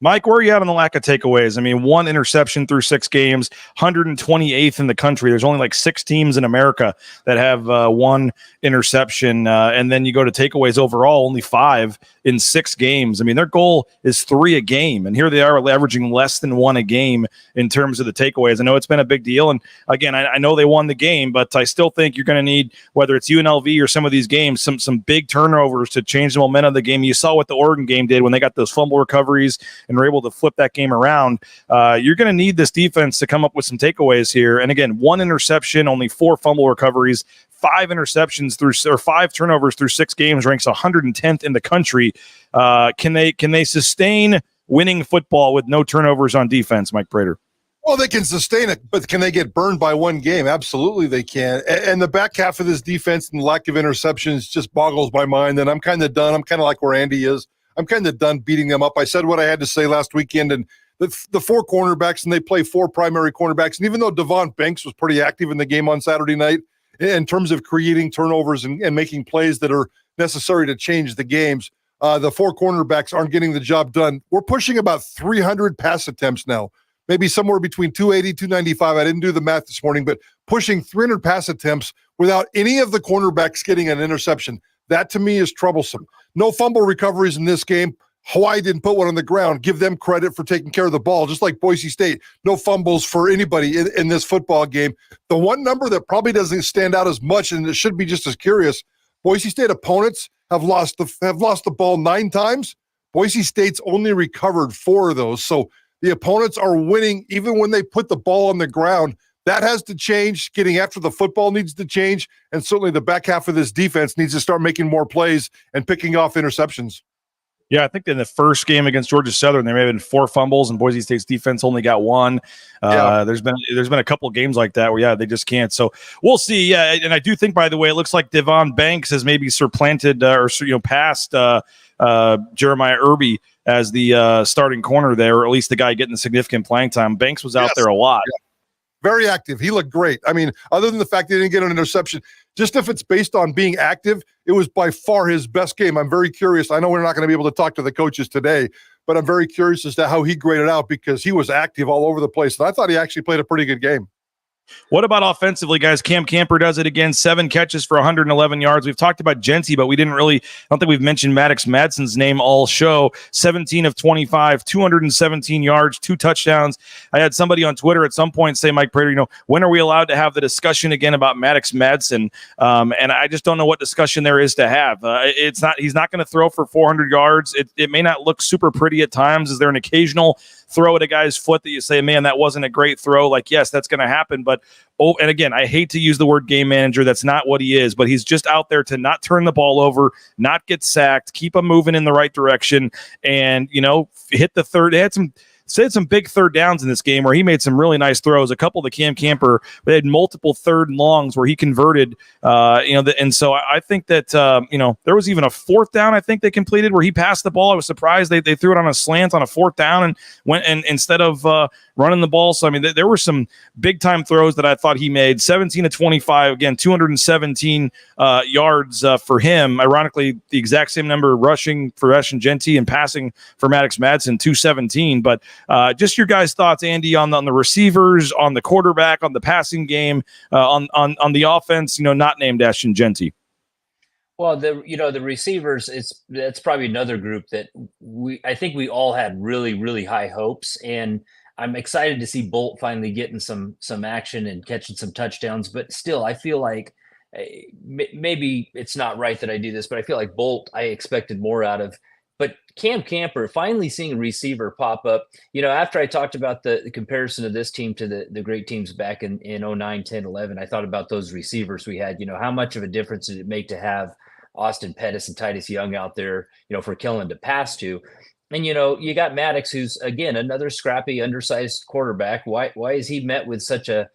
Mike, where are you at on the lack of takeaways? I mean, 1 interception through 6 games, 128th in the country. There's only like 6 teams in America that have 1 interception. And then you go to takeaways overall, only 5 in 6 games. I mean, their goal is 3 a game. And here they are averaging less than 1 a game in terms of the takeaways. I know it's been a big deal. And again, I know they won the game, but I still think you're going to need, whether it's UNLV or some of these games, some big turnovers to change the momentum of the game. You saw what the Oregon game did when they got those fumble recoveries and were able to flip that game around. You're going to need this defense to come up with some takeaways here. And again, 1 interception, only 4 fumble recoveries, 5 interceptions through, or 5 turnovers through 6 games, ranks 110th in the country. Can they sustain winning football with no turnovers on defense, Mike Prater? Well, they can sustain it, but can they get burned by 1 game? Absolutely they can. And the back half of this defense and the lack of interceptions just boggles my mind. And I'm kind of done. I'm kind of like where Andy is. I'm kind of done beating them up. I said what I had to say last weekend, and the 4 cornerbacks, and they play 4 primary cornerbacks. And even though Devon Banks was pretty active in the game on Saturday night in terms of creating turnovers and making plays that are necessary to change the games, the 4 cornerbacks aren't getting the job done. We're pushing about 300 pass attempts now, maybe somewhere between 280, 295. I didn't do the math this morning, but pushing 300 pass attempts without any of the cornerbacks getting an interception. That to me is troublesome. No fumble recoveries in this game. Hawaii didn't put one on the ground. Give them credit for taking care of the ball, just like Boise State. No fumbles for anybody in this football game. The one number that probably doesn't stand out as much, and it should be just as curious, Boise State opponents have lost the ball 9 times. Boise State's only recovered 4 of those. So the opponents are winning even when they put the ball on the ground. That has to change. Getting after the football needs to change. And certainly the back half of this defense needs to start making more plays and picking off interceptions. Yeah, I think in the first game against Georgia Southern, there may have been 4 fumbles, and Boise State's defense only got 1. There's been a couple of games like that where, they just can't. So we'll see. Yeah, and I do think, by the way, it looks like Devon Banks has maybe supplanted passed Jeremiah Irby as the starting corner there, or at least the guy getting significant playing time. Banks was out there a lot. Yeah. Very active. He looked great. I mean, other than the fact that he didn't get an interception, just if it's based on being active, it was by far his best game. I'm very curious. I know we're not going to be able to talk to the coaches today, but I'm very curious as to how he graded out because he was active all over the place. And I thought he actually played a pretty good game. What about offensively, guys? Cam Camper does it again. 7 catches for 111 yards. We've talked about Genty, but I don't think we've mentioned Maddox Madsen's name all show. 17 of 25, 217 yards, 2 touchdowns. I had somebody on Twitter at some point say, Mike Prater, when are we allowed to have the discussion again about Maddox Madsen? And I just don't know what discussion there is to have. He's not going to throw for 400 yards. It may not look super pretty at times. Is there an occasional throw at a guy's foot that you say, man, that wasn't a great throw? Like, yes, that's going to happen. But, and again, I hate to use the word game manager. That's not what he is. But he's just out there to not turn the ball over, not get sacked, keep them moving in the right direction, and, hit the third. They had some big third downs in this game where he made some really nice throws. A couple to Cam Camper, they had multiple third and longs where he converted, and so I think that, there was even a 4th down I think they completed where he passed the ball. I was surprised they threw it on a slant on a 4th down and went and instead of running the ball. So, I mean, there were some big time throws that I thought he made. 17 to 25, again, 217 yards for him. Ironically, the exact same number rushing for Ashton Genty and passing for Maddox Madsen, 217. But just your guys' thoughts, Andy, on the receivers, on the quarterback, on the passing game, on the offense, not named Ashton Genty. Well, the receivers, that's probably another group that I think we all had really, really high hopes, and I'm excited to see Bolt finally getting some action and catching some touchdowns. But still, I feel like maybe it's not right that I do this, but I feel like Bolt I expected more out of. But Cam Camper, finally seeing a receiver pop up, after I talked about the comparison of this team to the great teams back in 09, 10, 11, I thought about those receivers we had. How much of a difference did it make to have Austin Pettis and Titus Young out there, for Kellen to pass to? And, you got Maddox, who's, again, another scrappy, undersized quarterback. Why is he met with such a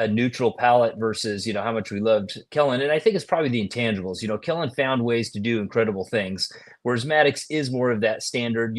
neutral palette versus, how much we loved Kellen? And I think it's probably the intangibles. Kellen found ways to do incredible things, whereas Maddox is more of that standard.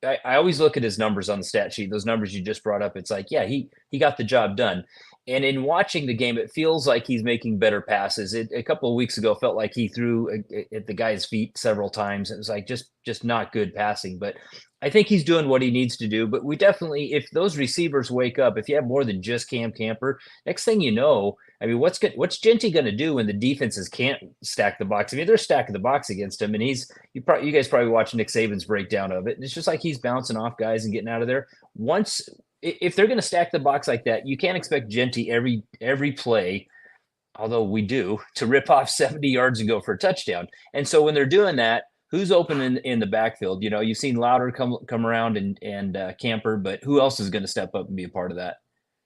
I always look at his numbers on the stat sheet, those numbers you just brought up. It's like, yeah, he got the job done. And in watching the game, it feels like he's making better passes. A couple of weeks ago, felt like he threw at the guy's feet several times. It was like just not good passing. But I think he's doing what he needs to do. But we definitely, if those receivers wake up, if you have more than just Cam Camper, next thing you know, I mean, what's Genty going to do when the defenses can't stack the box? I mean, they're stacking the box against him, and you guys probably watch Nick Saban's breakdown of it. And it's just like he's bouncing off guys and getting out of there. If they're going to stack the box like that, you can't expect Genty every play, although we do, to rip off 70 yards and go for a touchdown. And so when they're doing that, who's open in the backfield? You've seen Louder come around and Camper, but who else is going to step up and be a part of that?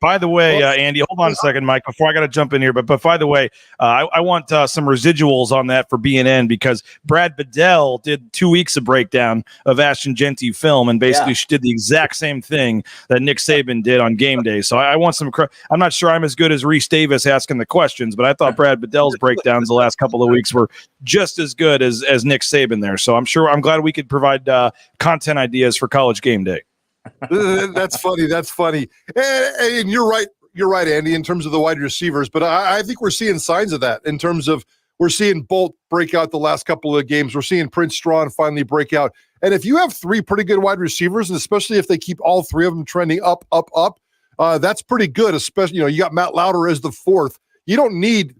By the way, Andy, hold on a second, Mike, before I got to jump in here. But by the way, I want some residuals on that for BNN because Brad Bedell did 2 weeks of breakdown of Ashton Genty film and basically did the exact same thing that Nick Saban did on game day. So I want some I'm not sure I'm as good as Reese Davis asking the questions, but I thought Brad Bedell's breakdowns the last couple of weeks were just as good as Nick Saban there. So I'm glad we could provide content ideas for College Game Day. That's funny. And you're right, Andy, in terms of the wide receivers. But I think we're seeing signs of that in terms of we're seeing Bolt break out the last couple of games. We're seeing Prince Strawn finally break out. And if you have 3 pretty good wide receivers, and especially if they keep all 3 of them trending up, that's pretty good. Especially, you got Matt Louder as the 4th. You don't need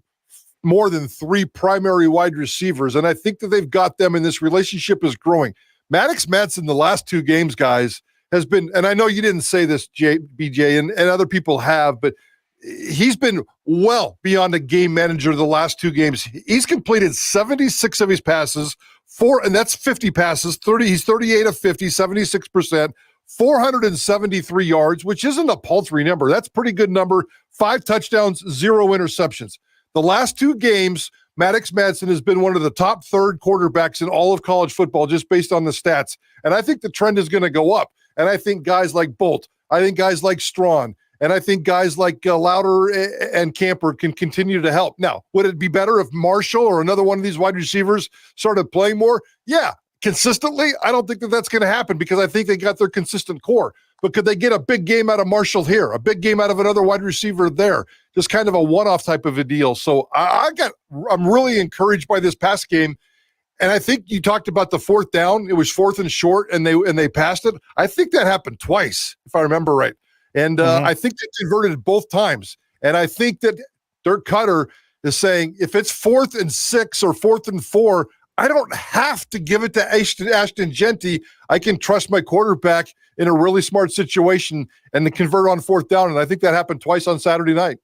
more than 3 primary wide receivers. And I think that they've got them, and this relationship is growing. Maddox Madsen, the last 2 games, guys, has been, and I know you didn't say this, BJ, and other people have, but he's been well beyond a game manager the last 2 games. He's completed 76 of his passes, and that's 50 passes, 30. He's 38 of 50, 76%, 473 yards, which isn't a paltry number. That's a pretty good number. 5 touchdowns, 0 interceptions. The last 2 games, Maddox Madsen has been one of the top 3rd quarterbacks in all of college football, just based on the stats. And I think the trend is going to go up. And I think guys like Bolt, I think guys like Strawn, and I think guys like Louder and Camper can continue to help. Now, would it be better if Marshall or another one of these wide receivers started playing more? Yeah, consistently. I don't think that's going to happen because I think they got their consistent core. But could they get a big game out of Marshall here, a big game out of another wide receiver there? Just kind of a one-off type of a deal. So I'm really encouraged by this pass game. And I think you talked about the 4th down. It was 4th and short, and they passed it. I think that happened twice, if I remember right. And I think they converted it both times. And I think that Dirk Cutter is saying, if it's 4th and 6 or 4th and 4, I don't have to give it to Ashton Genty. I can trust my quarterback in a really smart situation and to convert on 4th down. And I think that happened twice on Saturday night.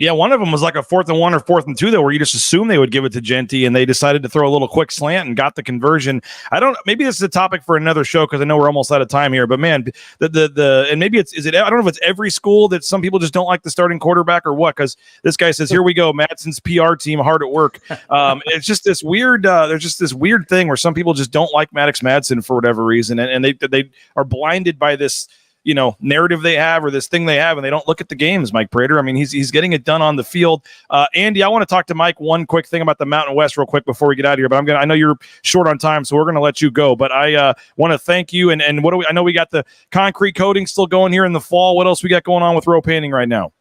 Yeah, one of them was like a 4th and 1 or 4th and 2, though, where you just assume they would give it to Genty, and they decided to throw a little quick slant and got the conversion. Maybe this is a topic for another show because I know we're almost out of time here. But man, and maybe I don't know if it's every school that some people just don't like the starting quarterback or what. Because this guy says, "Here we go, Madsen's PR team hard at work." It's just this weird. There's just this weird thing where some people just don't like Maddox Madsen for whatever reason, and they are blinded by this narrative they have or this thing they have, and they don't look at the games. Mike Prater, I mean, he's getting it done on the field. Andy, I want to talk to Mike one quick thing about the Mountain West real quick before we get out of here, but I know you're short on time, so we're going to let you go, but I want to thank you. And I know we got the concrete coating still going here in the fall. What else we got going on with row painting right now?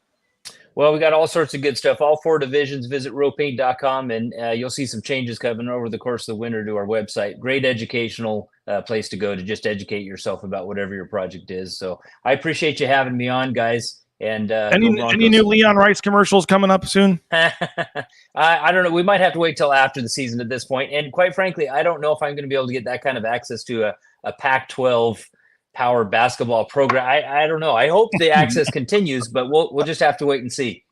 Well, we got all sorts of good stuff. All 4 divisions. Visit rowpaint.com, and you'll see some changes coming over the course of the winter to our website. Great educational place to go to just educate yourself about whatever your project is. So I appreciate you having me on, guys. And any new Leon Rice commercials coming up soon? I don't know. We might have to wait till after the season at this point. And quite frankly, I don't know if I'm going to be able to get that kind of access to a Pac-12 power basketball program. I don't know. I hope the access continues, but we'll just have to wait and see.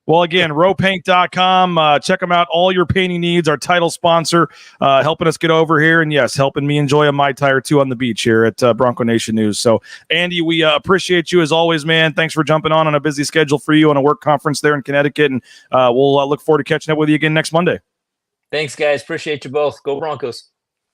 Well, again, rowpaint.com. Check them out. All your painting needs. Our title sponsor, helping us get over here. And yes, helping me enjoy a Mai Tai or two on the beach here at Bronco Nation News. So, Andy, we appreciate you as always, man. Thanks for jumping on a busy schedule for you on a work conference there in Connecticut. And we'll look forward to catching up with you again next Monday. Thanks, guys. Appreciate you both. Go Broncos.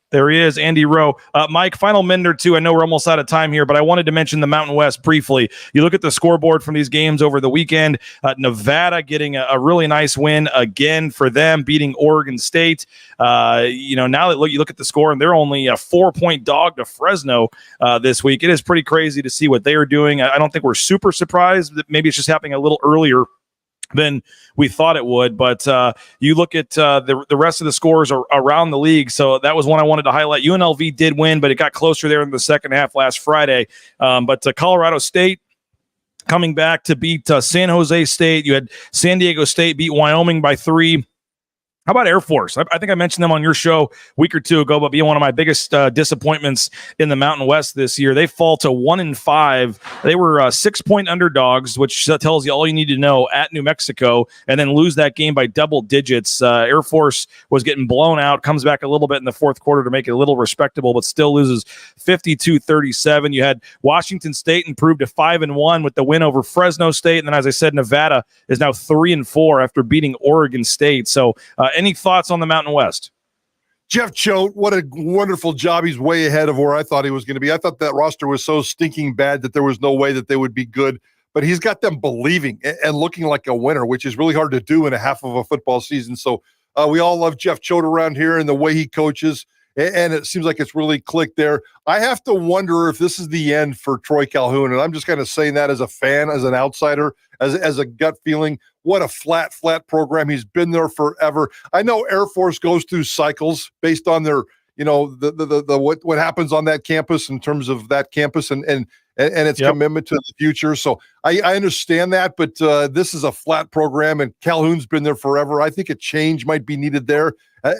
There he is, Andy Rowe. Mike, final minute or two. I know we're almost out of time here, but I wanted to mention the Mountain West briefly. You look at the scoreboard from these games over the weekend. Nevada getting a really nice win again for them, beating Oregon State. Now that you look at the score, and they're only a 4-point dog to Fresno this week. It is pretty crazy to see what they are doing. I don't think we're super surprised that maybe it's just happening a little earlier than we thought it would, but you look at the rest of the scores around the league. So that was one I wanted to highlight. UNLV did win, but it got closer there in the second half last Friday. But Colorado State coming back to beat San Jose State. You had San Diego State beat Wyoming by 3. How about Air Force? I think I mentioned them on your show a week or two ago, but being one of my biggest disappointments in the Mountain West this year. They fall to 1-5. They were 6-point underdogs, which tells you all you need to know at New Mexico, and then lose that game by double digits. Air Force was getting blown out, comes back a little bit in the fourth quarter to make it a little respectable, but still loses 52-37. You had Washington State improved to 5-1 with the win over Fresno State, and then, as I said, Nevada is now 3-4 after beating Oregon State. So, any thoughts on the Mountain West? Jeff Choate, what a wonderful job. He's way ahead of where I thought he was going to be. I thought that roster was so stinking bad that there was no way that they would be good, but he's got them believing and looking like a winner, which is really hard to do in a half of a football season. So we all love Jeff Choate around here and the way he coaches, and it seems like it's really clicked there. I have to wonder if this is the end for Troy Calhoun, and I'm just kind of saying that as a fan, as an outsider, as a gut feeling. What a flat program. He's been there forever. I know Air Force goes through cycles based on their, what happens on that campus in terms of that campus and its commitment to the future. So I understand that, but this is a flat program, and Calhoun's been there forever. I think a change might be needed there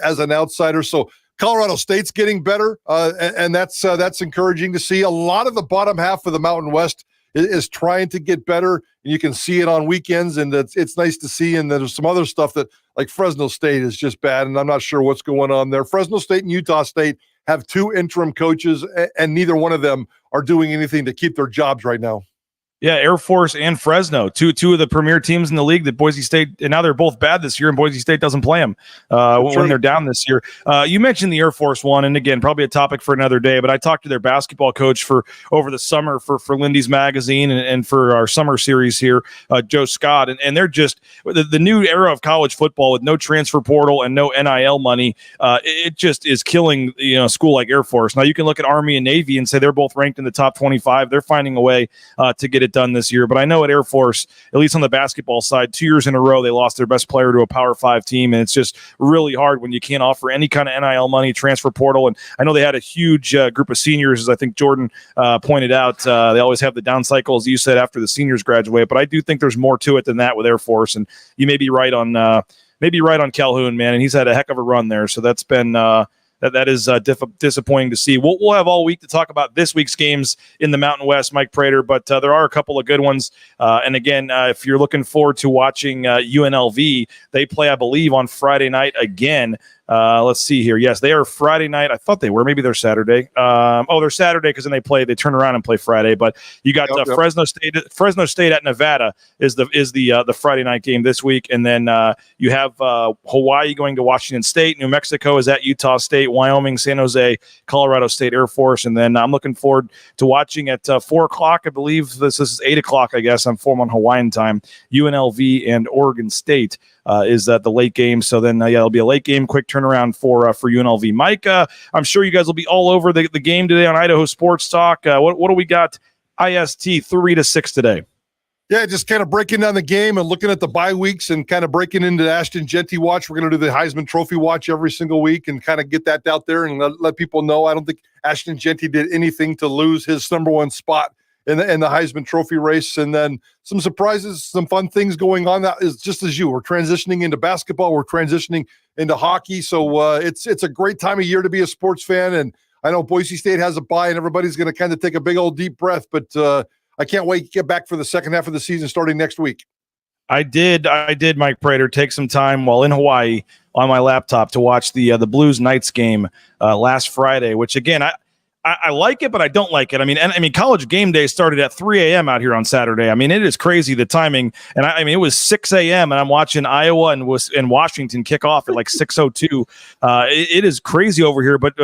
as an outsider. So Colorado State's getting better, and that's encouraging to see. A lot of the bottom half of the Mountain West is trying to get better, and you can see it on weekends, and it's nice to see. And there's some other stuff that, like Fresno State, is just bad, and I'm not sure what's going on there. Fresno State and Utah State have 2 interim coaches, and neither one of them are doing anything to keep their jobs right now. Yeah, Air Force and Fresno, two of the premier teams in the league that Boise State, and now they're both bad this year, and Boise State doesn't play them when they're down this year. You mentioned the Air Force one, and again, probably a topic for another day, but I talked to their basketball coach for over the summer for Lindy's Magazine and for our summer series here, Joe Scott, and they're just the new era of college football with no transfer portal and no NIL money. It just is killing a school like Air Force. Now you can look at Army and Navy and say they're both ranked in the top 25. They're finding a way to get it done this year. But I know at Air Force, at least on the basketball side, 2 years in a row, they lost their best player to a Power 5 team. And it's just really hard when you can't offer any kind of NIL money, transfer portal. And I know they had a huge group of seniors, as I think Jordan pointed out. They always have the down cycle, as you said, after the seniors graduate. But I do think there's more to it than that with Air Force. And you may be right on Calhoun, man. And he's had a heck of a run there. So that's been that is disappointing to see. We'll have all week to talk about this week's games in the Mountain West, Mike Prater, but there are a couple of good ones. And again, if you're looking forward to watching UNLV, they play, I believe, on Friday night again. Let's see here. Yes, they are Friday night. I thought they were. Maybe they're Saturday. They're Saturday because then they turn around and play Friday. But you got Fresno State at Nevada is the Friday night game this week, and then you have Hawaii going to Washington State. New Mexico is at Utah State. Wyoming, San Jose, Colorado State Air Force, and then I'm looking forward to watching at 4:00. I believe this is 8:00. I guess I'm on Hawaiian time. UNLV and Oregon State. Is that the late game? So then, it'll be a late game, quick turnaround for UNLV. Mike, I'm sure you guys will be all over the game today on Idaho Sports Talk. What do we got? IST 3 to 6 today. Yeah, just kind of breaking down the game and looking at the bye weeks and kind of breaking into the Ashton Jeanty watch. We're going to do the Heisman Trophy watch every single week and kind of get that out there and let people know. I don't think Ashton Jeanty did anything to lose his number one spot in the Heisman Trophy race. And then some surprises, some fun things going on. That is just as we're transitioning into basketball. We're transitioning into hockey. So it's a great time of year to be a sports fan. And I know Boise State has a bye and everybody's going to kind of take a big old deep breath, but I can't wait to get back for the second half of the season starting next week. I did, Mike Prater, take some time while in Hawaii on my laptop to watch the Blues Knights game last Friday, which again, I like it, but I don't like it. I mean, college game day started at 3 a.m. out here on Saturday. I mean, it is crazy, the timing. And I mean, it was 6 a.m. and I'm watching Iowa and Washington kick off at like 6:02. It is crazy over here, but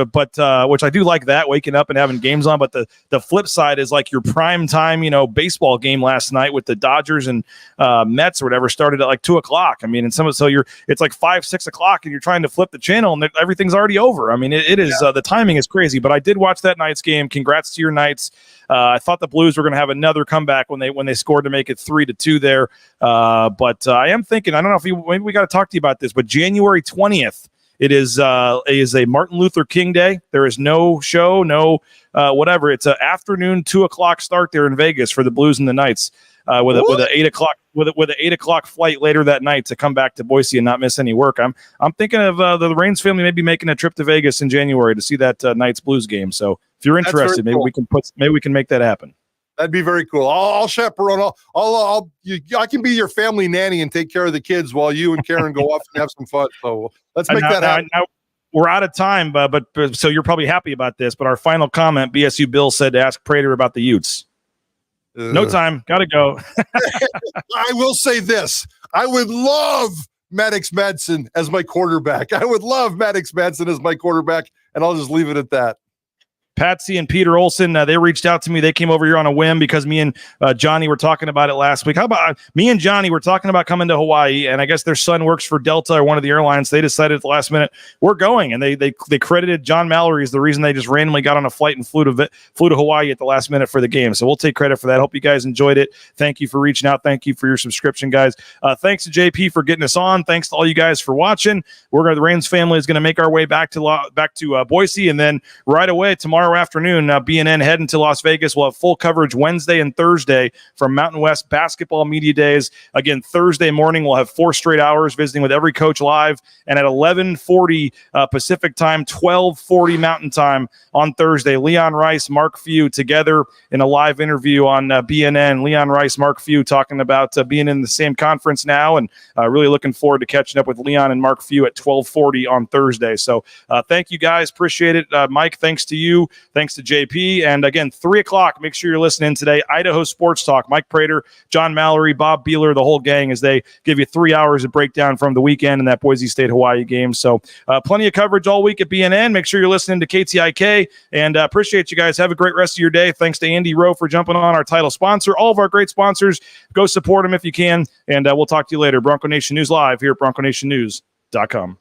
which I do like that, waking up and having games on. But the flip side is like your prime time, baseball game last night with the Dodgers and Mets or whatever started at like 2:00. I mean, and it's like 5, 6 o'clock and you're trying to flip the channel and everything's already over. I mean, it is the timing is crazy, but I did watch that Knights game. Congrats to your Knights. I thought the Blues were going to have another comeback when they scored to make it 3-2 there. But I am thinking, I don't know maybe we got to talk to you about this, but January 20th, it is a Martin Luther King Day. There is no show, no whatever. It's an afternoon 2:00 start there in Vegas for the Blues and the Knights with an 8:00 flight later that night to come back to Boise and not miss any work. I'm thinking of the Raines family maybe making a trip to Vegas in January to see that Knights Blues game. So if you're interested, maybe we can make that happen. That'd be very cool. I'll chaperone. I can be your family nanny and take care of the kids while you and Karen go off and have some fun. So let's make that happen. We're out of time, but so you're probably happy about this. But our final comment, BSU Bill said to ask Prater about the Utes. No time. Got to go. I will say this. I would love Maddox Madsen as my quarterback. And I'll just leave it at that. Patsy and Peter Olson, they reached out to me. They came over here on a whim because me and Johnny were talking about it last week. How about me and Johnny were talking about coming to Hawaii, and I guess their son works for Delta or one of the airlines. They decided at the last minute, we're going, and they credited John Mallory as the reason they just randomly got on a flight and flew to Hawaii at the last minute for the game. So we'll take credit for that. Hope you guys enjoyed it. Thank you for reaching out. Thank you for your subscription, guys. Thanks to JP for getting us on. Thanks to all you guys for watching. The Raines family is going to make our way back to Boise, and then right away tomorrow afternoon, BNN heading to Las Vegas. We'll have full coverage Wednesday and Thursday from Mountain West Basketball Media Days. Again, Thursday morning, we'll have 4 straight hours visiting with every coach live. And at 11:40 Pacific time, 12:40 Mountain time on Thursday, Leon Rice, Mark Few together in a live interview on BNN. Leon Rice, Mark Few talking about being in the same conference now, and really looking forward to catching up with Leon and Mark Few at 12:40 on Thursday. So thank you guys. Appreciate it. Mike, thanks to you. Thanks to JP. And again, 3:00, make sure you're listening today. Idaho Sports Talk, Mike Prater, John Mallory, Bob Beeler, the whole gang, as they give you 3 hours of breakdown from the weekend and that Boise State Hawaii game. So plenty of coverage all week at BNN. Make sure you're listening to KTIK, and appreciate you guys. Have a great rest of your day. Thanks to Andy Rowe for jumping on, our title sponsor. All of our great sponsors, go support them if you can. And we'll talk to you later. Bronco Nation News Live here at BroncoNationNews.com.